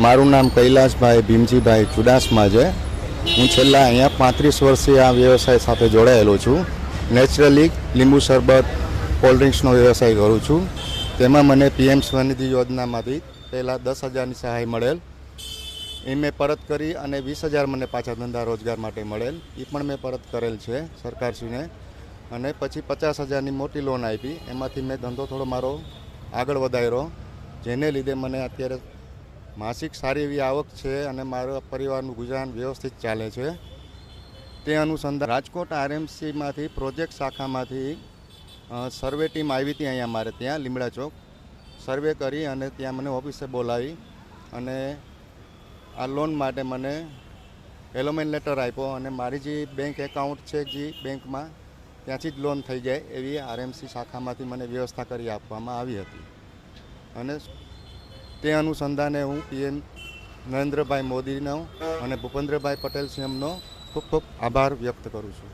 મારું નામ કૈલાસભાઈ ભીમજીભાઈ ચુડાસમા છે. હું છેલ્લા અહીંયા 35 વર્ષથી આ વ્યવસાય સાથે જોડાયેલો છું. નેચરલી લીંબુ શરબત, કોલ્ડ ડ્રિંક્સનો વ્યવસાય કરું છું. તેમાં મને પીએમ સ્વનિધિ યોજનામાંથી પહેલાં 10,000ની સહાય મળેલ. એ મેં પરત કરી અને 20,000 મને પાછા ધંધા રોજગાર માટે મળેલ. એ પણ મેં પરત કરેલ છે સરકારશ્રીને. અને પછી 50,000ની મોટી લોન આપી. એમાંથી મેં ધંધો થોડો મારો આગળ વધાર્યો, જેને લીધે મને અત્યારે માસિક સારી એવી આવક છે અને મારા પરિવારનું ગુજરાન વ્યવસ્થિત ચાલે છે. તે અનુસંધાન રાજકોટ આરએમસીમાંથી પ્રોજેક્ટ શાખામાંથી સર્વે ટીમ આવી હતી અહીંયા મારે ત્યાં લીમડા ચોક. સર્વે કરી અને ત્યાં મને ઓફિસે બોલાવી અને આ લોન માટે મને એલોમેન્ટ લેટર આપ્યો અને મારી જે બેંક એકાઉન્ટ છે જે બેંકમાં ત્યાંથી જ લોન થઈ જાય એવી આરએમસી શાખામાંથી મને વ્યવસ્થા કરી આપવામાં આવી હતી. અને તે અનુસંધાને હું પીએમ નરેન્દ્રભાઈ મોદીનો અને ભૂપેન્દ્રભાઈ પટેલ સાહેબનો ખૂબ ખૂબ આભાર વ્યક્ત કરું છું.